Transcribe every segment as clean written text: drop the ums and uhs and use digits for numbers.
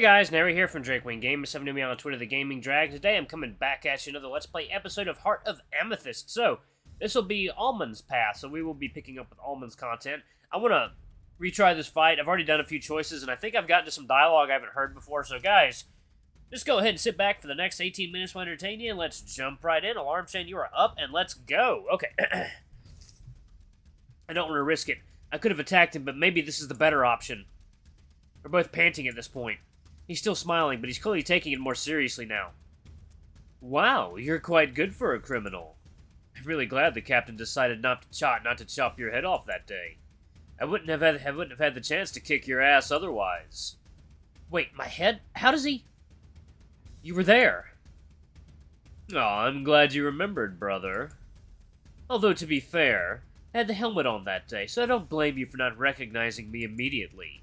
guys, Nary here from Drakewing Games, 7 me on Twitter, the Gaming Drag. Today I'm coming back at you another Let's Play episode of Heart of Amethyst. So, this will be Almond's path, so we will be picking up with Almond's content. I want to retry this fight. I've already done a few choices, and I think I've gotten to some dialogue I haven't heard before. So guys, just go ahead and sit back for the next 18 minutes to entertain you, and let's jump right in. Alarm chain, you are up, and let's go. Okay. I don't want to risk it. I could have attacked him, but maybe this is the better option. We're both panting at this point. He's still smiling, but he's clearly taking it more seriously now. Wow, you're quite good for a criminal. I'm really glad the captain decided not to chop your head off that day. I wouldn't have had the chance to kick your ass otherwise. Wait, my head? How does he... You were there. Aw, I'm glad you remembered, brother. Although, to be fair, I had the helmet on that day, so I don't blame you for not recognizing me immediately.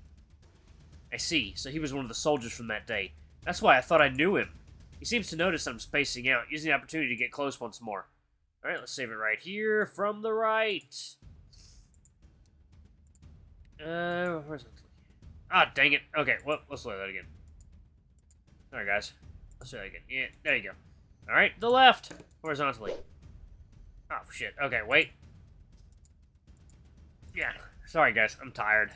I see, so he was one of the soldiers from that day. That's why I thought I knew him. He seems to notice that I'm spacing out, using the opportunity to get close once more. Alright, let's save it right here, from the right. Where's it? Ah, dang it. Okay, well, let's play that again. Alright, guys. Let's try that again. Yeah, there you go. Alright, the left. Horizontally. Oh, shit. Okay, wait. Yeah, sorry, guys. I'm tired.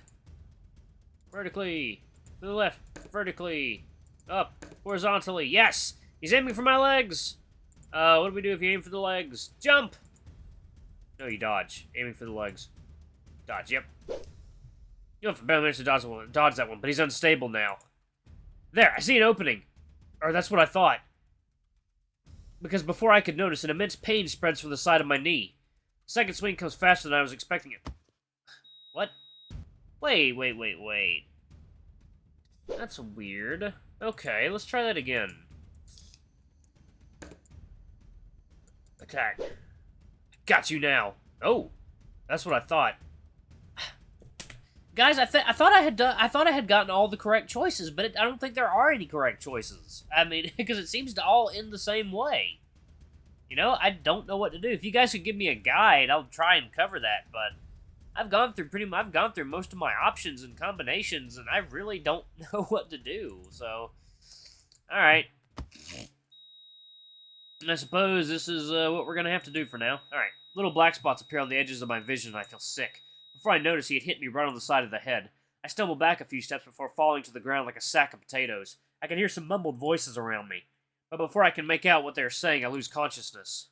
Vertically. To the left. Vertically. Up. Horizontally. Yes! He's aiming for my legs! What do we do if you aim for the legs? Jump! No, you dodge. Aiming for the legs. Dodge, yep. You have better managed to dodge that one, but he's unstable now. There, I see an opening. Or that's what I thought. Because before I could notice, an immense pain spreads from the side of my knee. The second swing comes faster than I was expecting it. What? Wait. That's weird. Okay, let's try that again. Attack. Got you now. Oh, that's what I thought. Guys, I thought I had gotten all the correct choices, but I don't think there are any correct choices. I mean, because it seems to all end the same way. You know, I don't know what to do. If you guys could give me a guide, I'll try and cover that, but I've gone through most of my options and combinations, and I really don't know what to do, so... Alright. And I suppose this is what we're gonna have to do for now. Alright. Little black spots appear on the edges of my vision, and I feel sick. Before I notice, he had hit me right on the side of the head. I stumble back a few steps before falling to the ground like a sack of potatoes. I can hear some mumbled voices around me. But before I can make out what they are saying, I lose consciousness.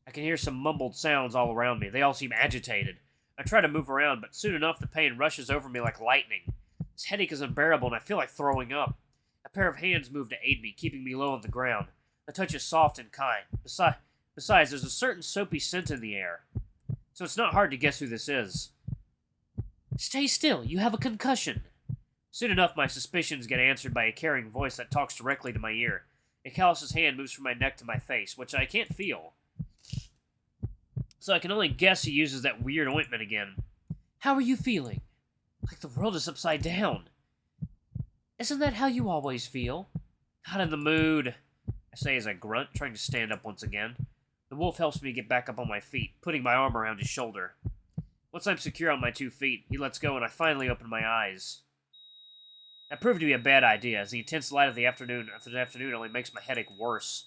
I can hear some mumbled sounds all around me. They all seem agitated. I try to move around, but soon enough the pain rushes over me like lightning. This headache is unbearable, and I feel like throwing up. A pair of hands move to aid me, keeping me low on the ground. The touch is soft and kind. Besides, there's a certain soapy scent in the air. So it's not hard to guess who this is. Stay still, you have a concussion. Soon enough, my suspicions get answered by a caring voice that talks directly to my ear. Ikalis' hand moves from my neck to my face, which I can't feel. So I can only guess he uses that weird ointment again. How are you feeling? Like the world is upside down. Isn't that how you always feel? Not in the mood, I say as I grunt, trying to stand up once again. The wolf helps me get back up on my feet, putting my arm around his shoulder. Once I'm secure on my 2 feet, he lets go and I finally open my eyes. That proved to be a bad idea, as the intense light of the afternoon only makes my headache worse.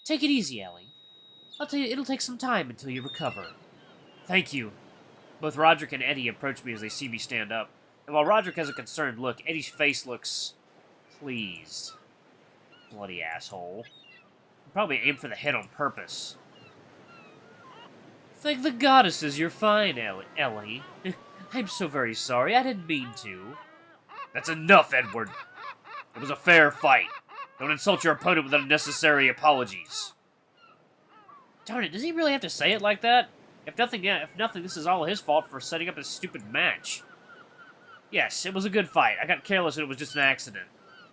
Take it easy, Ellie. I'll tell you, it'll take some time until you recover. Thank you. Both Roderick and Eddie approach me as they see me stand up. And while Roderick has a concerned look, Eddie's face looks... pleased. Bloody asshole. He probably aimed for the head on purpose. Thank the goddesses you're fine, Ellie. I'm so very sorry, I didn't mean to. That's enough, Edward. It was a fair fight. Don't insult your opponent with unnecessary apologies. Darn it, does he really have to say it like that? If nothing, this is all his fault for setting up this stupid match. Yes, it was a good fight. I got careless and it was just an accident.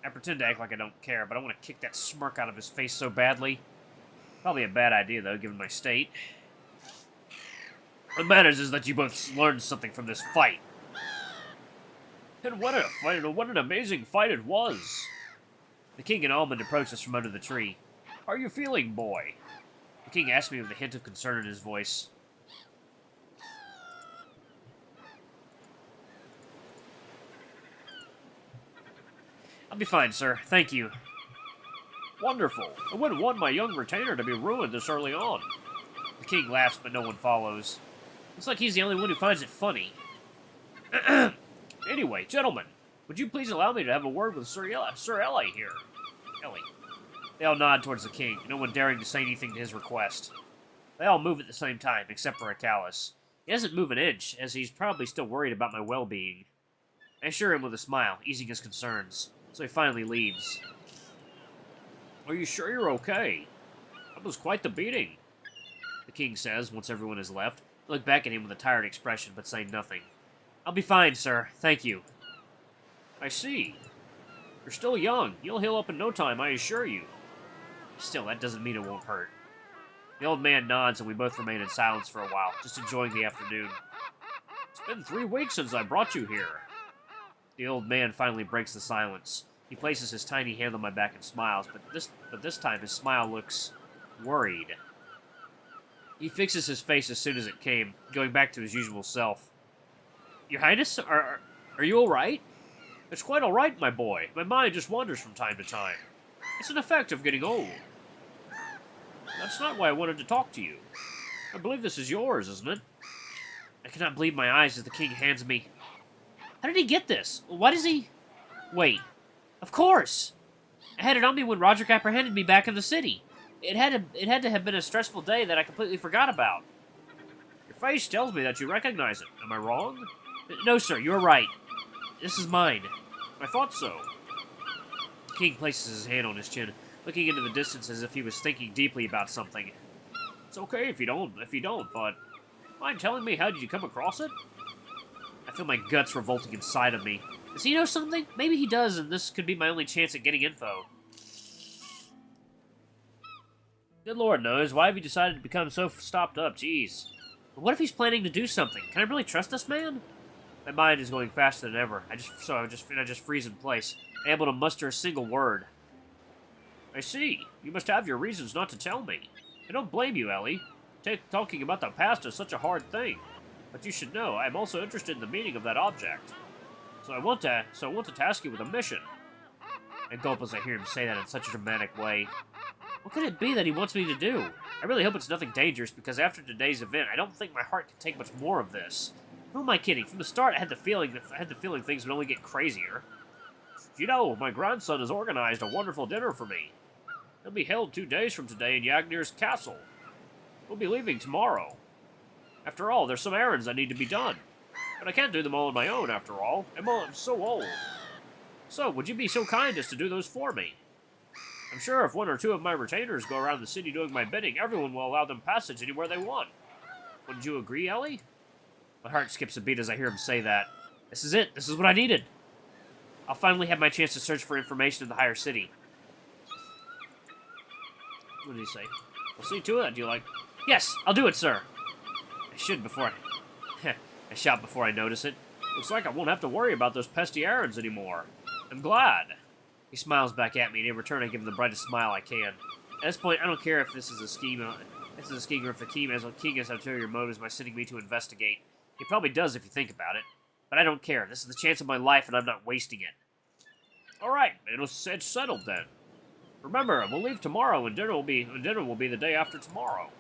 I pretend to act like I don't care, but I want to kick that smirk out of his face so badly. Probably a bad idea, though, given my state. What matters is that you both learned something from this fight. And what an amazing fight it was! The king and Almond approached us from under the tree. How are you feeling, boy? The king asked me with a hint of concern in his voice. I'll be fine, sir. Thank you. Wonderful. I wouldn't want my young retainer to be ruined this early on. The king laughs, but no one follows. Looks like he's the only one who finds it funny. Anyway, gentlemen, would you please allow me to have a word with Sir Ellie here? Ellie. They all nod towards the king, no one daring to say anything to his request. They all move at the same time, except for Ikalis. He doesn't move an inch, as he's probably still worried about my well-being. I assure him with a smile, easing his concerns, so he finally leaves. Are you sure you're okay? That was quite the beating, the king says once everyone has left. I look back at him with a tired expression, but say nothing. I'll be fine, sir. Thank you. I see. You're still young. You'll heal up in no time, I assure you. Still, that doesn't mean it won't hurt. The old man nods, and we both remain in silence for a while, just enjoying the afternoon. It's been 3 weeks since I brought you here. The old man finally breaks the silence. He places his tiny hand on my back and smiles, but this time his smile looks worried. He fixes his face as soon as it came, going back to his usual self. Your Highness, are you all right? It's quite all right, my boy. My mind just wanders from time to time. It's an effect of getting old. That's not why I wanted to talk to you. I believe this is yours, isn't it? I cannot believe my eyes as the king hands me. How did he get this? Why does he... Wait. Of course! I had it on me when Roderick apprehended me back in the city. It had to have been a stressful day that I completely forgot about. Your face tells me that you recognize it. Am I wrong? No, sir, you're right. This is mine. I thought so. The king places his hand on his chin, looking into the distance as if he was thinking deeply about something. It's okay if you don't, but... Mind telling me how did you come across it? I feel my guts revolting inside of me. Does he know something? Maybe he does, and this could be my only chance at getting info. Good Lord knows. Why have you decided to become so stopped up? Jeez. But what if he's planning to do something? Can I really trust this man? My mind is going faster than ever. I just freeze in place, unable to muster a single word. I see. You must have your reasons not to tell me. I don't blame you, Ellie. Talking about the past is such a hard thing. But you should know, I am also interested in the meaning of that object. So I want to task you with a mission. I gulp as I hear him say that in such a dramatic way. What could it be that he wants me to do? I really hope it's nothing dangerous, because after today's event, I don't think my heart can take much more of this. Who am I kidding? From the start, I had the feeling things would only get crazier. You know, my grandson has organized a wonderful dinner for me. It'll be held 2 days from today in Yagnir's castle. We'll be leaving tomorrow. After all, there's some errands that need to be done. But I can't do them all on my own, after all. I'm so old. So, would you be so kind as to do those for me? I'm sure if 1 or 2 of my retainers go around the city doing my bidding, everyone will allow them passage anywhere they want. Wouldn't you agree, Ellie? My heart skips a beat as I hear him say that. This is it. This is what I needed. I'll finally have my chance to search for information in the higher city. What did he say? We'll see to it. Do you like... Yes, I'll do it, sir. I should before I shout before I notice it. Looks like I won't have to worry about those pesky errands anymore. I'm glad. He smiles back at me, and in return I give him the brightest smile I can. At this point, I don't care if this is a scheme, or if the king has ulterior motives by sending me to investigate. He probably does if you think about it. But I don't care. This is the chance of my life, and I'm not wasting it. Alright, it's settled then. Remember, we'll leave tomorrow, and dinner will be the day after tomorrow.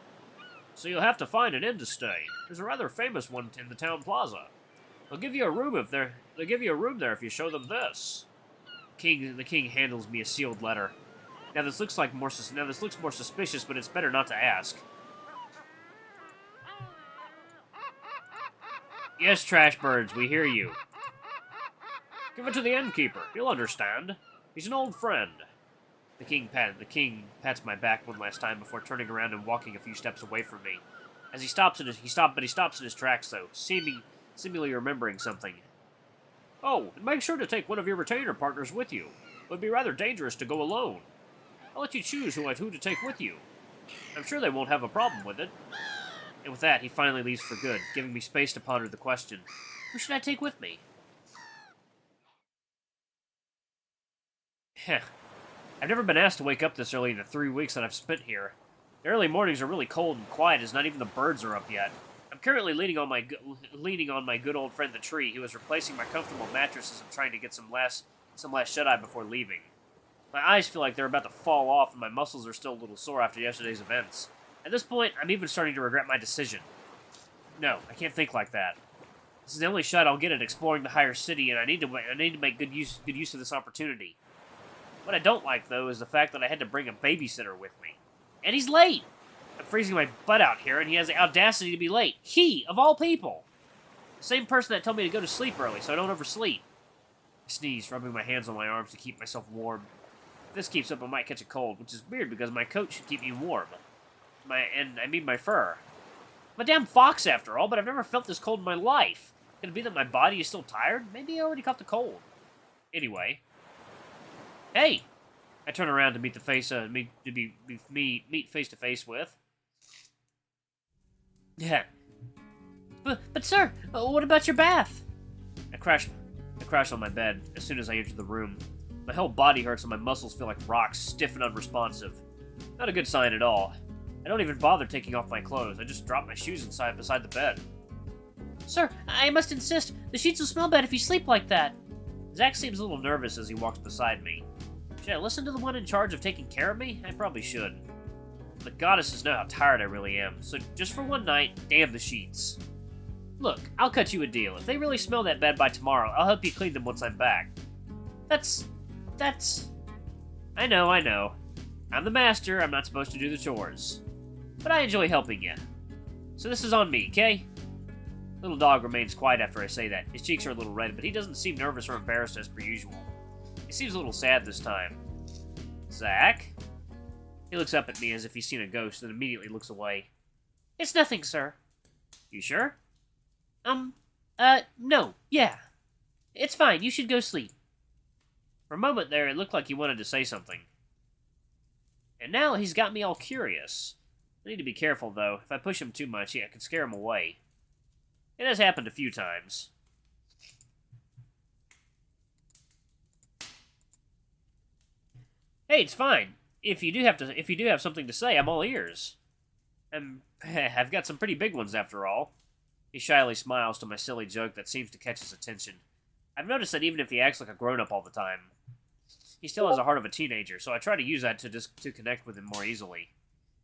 So you'll have to find an inn to stay. There's a rather famous one in the town plaza. They'll give you a room there if you show them this. The king handles me a sealed letter. Now this looks more suspicious, but it's better not to ask. Yes, trash birds, we hear you. Give it to the innkeeper. He'll understand. He's an old friend. The king pats my back one last time before turning around and walking a few steps away from me. As he stops in his tracks, though, seemingly remembering something. Oh, and make sure to take one of your retainer partners with you. It would be rather dangerous to go alone. I'll let you choose who to take with you. I'm sure they won't have a problem with it. And with that, he finally leaves for good, giving me space to ponder the question. Who should I take with me? Heh. I've never been asked to wake up this early in the 3 weeks that I've spent here. The early mornings are really cold and quiet as not even the birds are up yet. I'm currently leaning on my good old friend the tree, who is replacing my comfortable mattresses and trying to get some last some last shut-eye before leaving. My eyes feel like they're about to fall off, and my muscles are still a little sore after yesterday's events. At this point, I'm even starting to regret my decision. No, I can't think like that. This is the only shot I'll get at exploring the higher city, and I need to make good use of this opportunity. What I don't like, though, is the fact that I had to bring a babysitter with me. And he's late! I'm freezing my butt out here, and he has the audacity to be late. He, of all people! The same person that told me to go to sleep early, so I don't oversleep. I sneeze, rubbing my hands on my arms to keep myself warm. If this keeps up, I might catch a cold, which is weird because my coat should keep me warm. My fur. I'm a damn fox, after all, but I've never felt this cold in my life. Could it be that my body is still tired? Maybe I already caught the cold. Anyway. Hey! I turn around to meet meet face to face with. Yeah. But sir, what about your bath? I crash on my bed as soon as I enter the room. My whole body hurts and my muscles feel like rocks, stiff and unresponsive. Not a good sign at all. I don't even bother taking off my clothes. I just drop my shoes beside the bed. Sir, I must insist. The sheets will smell bad if you sleep like that. Zach seems a little nervous as he walks beside me. Should I listen to the one in charge of taking care of me? I probably should. The goddesses know how tired I really am, so just for one night, damn the sheets. Look, I'll cut you a deal. If they really smell that bad by tomorrow, I'll help you clean them once I'm back. That's... I know. I'm the master, I'm not supposed to do the chores. But I enjoy helping you. So this is on me, okay? Little dog remains quiet after I say that. His cheeks are a little red, but he doesn't seem nervous or embarrassed as per usual. He seems a little sad this time. Zach? He looks up at me as if he's seen a ghost, then immediately looks away. It's nothing, sir. You sure? No, yeah. It's fine, you should go sleep. For a moment there, it looked like he wanted to say something. And now he's got me all curious. I need to be careful, though. If I push him too much, I can scare him away. It has happened a few times. Hey, it's fine. If you do have something to say, I'm all ears. I've got some pretty big ones after all. He shyly smiles to my silly joke that seems to catch his attention. I've noticed that even if he acts like a grown-up all the time, he still has the heart of a teenager, so I try to use that to connect with him more easily.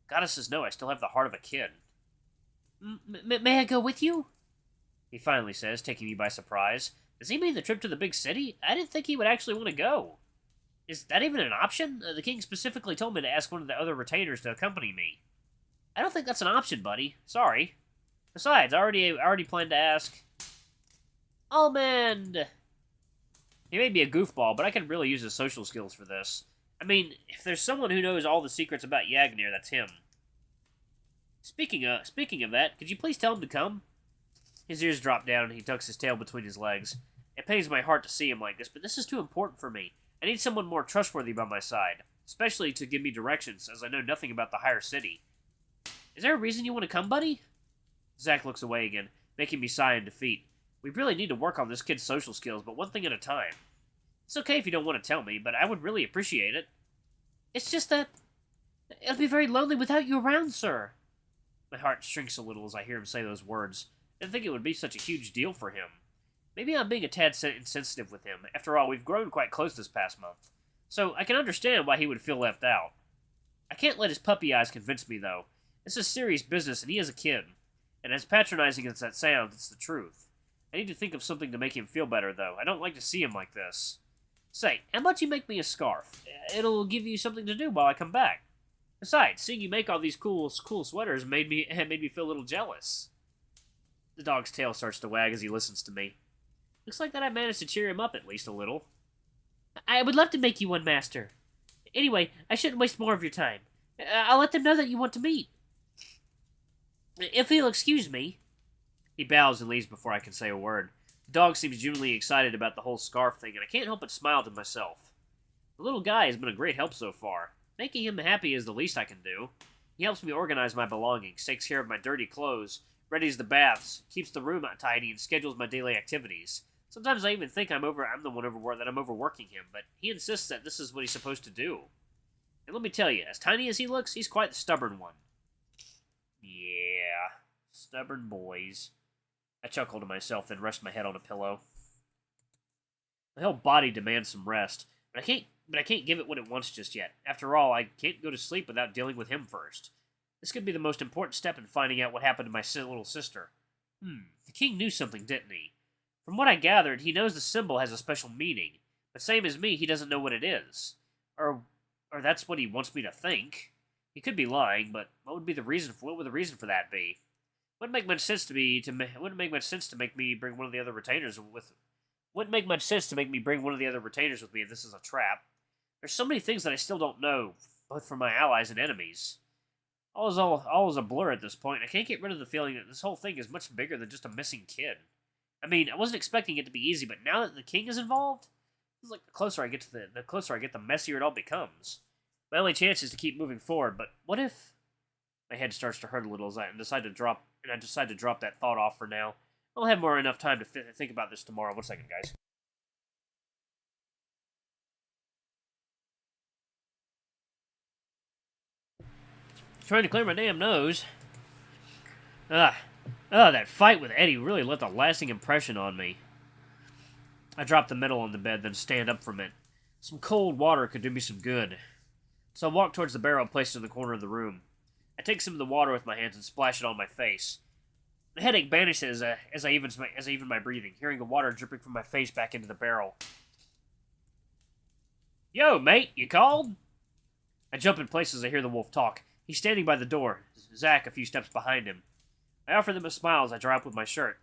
Goddesses know I still have the heart of a kid. May I go with you? He finally says, taking me by surprise. Does he mean the trip to the big city? I didn't think he would actually want to go. Is that even an option? The king specifically told me to ask one of the other retainers to accompany me. I don't think that's an option, buddy. Sorry. Besides, I already planned to ask... Almond! He may be a goofball, but I can really use his social skills for this. I mean, if there's someone who knows all the secrets about Yagnir, that's him. Speaking of that, could you please tell him to come? His ears drop down and he tucks his tail between his legs. It pains my heart to see him like this, but this is too important for me. I need someone more trustworthy by my side, especially to give me directions, as I know nothing about the higher city. Is there a reason you want to come, buddy? Zach looks away again, making me sigh in defeat. We really need to work on this kid's social skills, but one thing at a time. It's okay if you don't want to tell me, but I would really appreciate it. It's just that... it'll be very lonely without you around, sir. My heart shrinks a little as I hear him say those words. I didn't think it would be such a huge deal for him. Maybe I'm being a tad insensitive with him. After all, we've grown quite close this past month. So I can understand why he would feel left out. I can't let his puppy eyes convince me, though. This is serious business, and he is a kid. And as patronizing as that sounds, it's the truth. I need to think of something to make him feel better, though. I don't like to see him like this. Say, how about you make me a scarf? It'll give you something to do while I come back. Besides, seeing you make all these cool sweaters made me feel a little jealous. The dog's tail starts to wag as he listens to me. Looks like that I managed to cheer him up at least a little. I would love to make you one, Master. Anyway, I shouldn't waste more of your time. I'll let them know that you want to meet. If you'll excuse me. He bows and leaves before I can say a word. The dog seems genuinely excited about the whole scarf thing, and I can't help but smile to myself. The little guy has been a great help so far. Making him happy is the least I can do. He helps me organize my belongings, takes care of my dirty clothes, readies the baths, keeps the room tidy, and schedules my daily activities. Sometimes I even think I'm overworking him, but he insists that this is what he's supposed to do. And let me tell you, as tiny as he looks, he's quite the stubborn one. Yeah, stubborn boys. I chuckled to myself, then rested my head on a pillow. My whole body demands some rest, but I can't give it what it wants just yet. After all, I can't go to sleep without dealing with him first. This could be the most important step in finding out what happened to my little sister. The king knew something, didn't he? From what I gathered, he knows the symbol has a special meaning, but same as me, he doesn't know what it is. Or that's what he wants me to think. He could be lying, but what would the reason for that be? Wouldn't make much sense to make me bring one of the other retainers with. Wouldn't make much sense to make me bring one of the other retainers with me if this is a trap. There's so many things that I still don't know, both from my allies and enemies. All is a blur at this point. I can't get rid of the feeling that this whole thing is much bigger than just a missing kid. I mean, I wasn't expecting it to be easy, but now that the king is involved, it's like the closer I get, the messier it all becomes. My only chance is to keep moving forward, but what if... My head starts to hurt a little as I decide to drop that thought off for now. I'll have enough time to think about this tomorrow. 1 second, guys. Trying to clear my damn nose. That fight with Eddie really left a lasting impression on me. I drop the medal on the bed, then stand up from it. Some cold water could do me some good. So I walk towards the barrel placed in the corner of the room. I take some of the water with my hands and splash it on my face. The headache vanishes as I even my breathing, hearing the water dripping from my face back into the barrel. Yo, mate, you called? I jump in place as I hear the wolf talk. He's standing by the door, Zach a few steps behind him. I offer them a smile as I dry up with my shirt.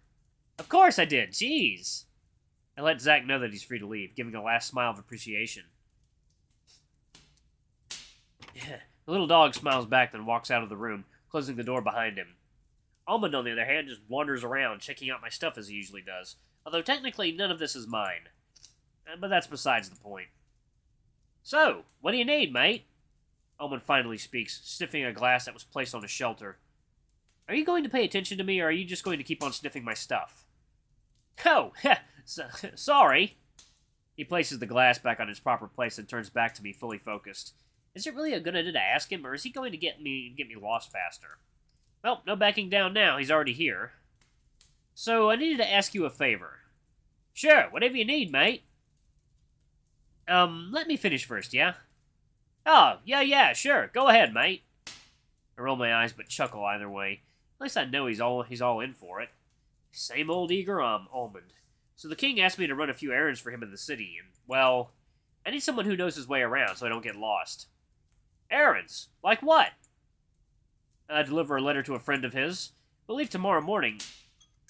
Of course I did, jeez! I let Zach know that he's free to leave, giving a last smile of appreciation. The little dog smiles back, then walks out of the room, closing the door behind him. Almond, on the other hand, just wanders around, checking out my stuff as he usually does, although technically none of this is mine. But that's besides the point. So, what do you need, mate? Almond finally speaks, sniffing a glass that was placed on a shelter. Are you going to pay attention to me, or are you just going to keep on sniffing my stuff? Oh, sorry. He places the glass back on its proper place and turns back to me, fully focused. Is it really a good idea to ask him, or is he going to get me lost faster? Well, no backing down now. He's already here. So, I needed to ask you a favor. Sure, whatever you need, mate. Let me finish first, yeah? Oh, yeah, sure. Go ahead, mate. I roll my eyes, but chuckle either way. At least I know he's all in for it. Same old eager Almond. So the king asked me to run a few errands for him in the city, and, well, I need someone who knows his way around so I don't get lost. Errands? Like what? I deliver a letter to a friend of his. We'll leave tomorrow morning,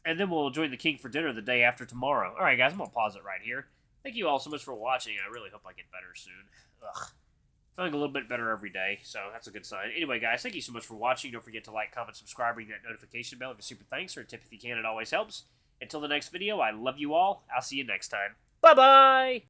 and then we'll join the king for dinner the day after tomorrow. Alright, guys, I'm gonna pause it right here. Thank you all so much for watching. I really hope I get better soon. Ugh. Feeling a little bit better every day, so that's a good sign. Anyway, guys, thank you so much for watching. Don't forget to like, comment, subscribe, ring that notification bell. If a super thanks or a tip if you can, it always helps. Until the next video, I love you all. I'll see you next time. Bye-bye!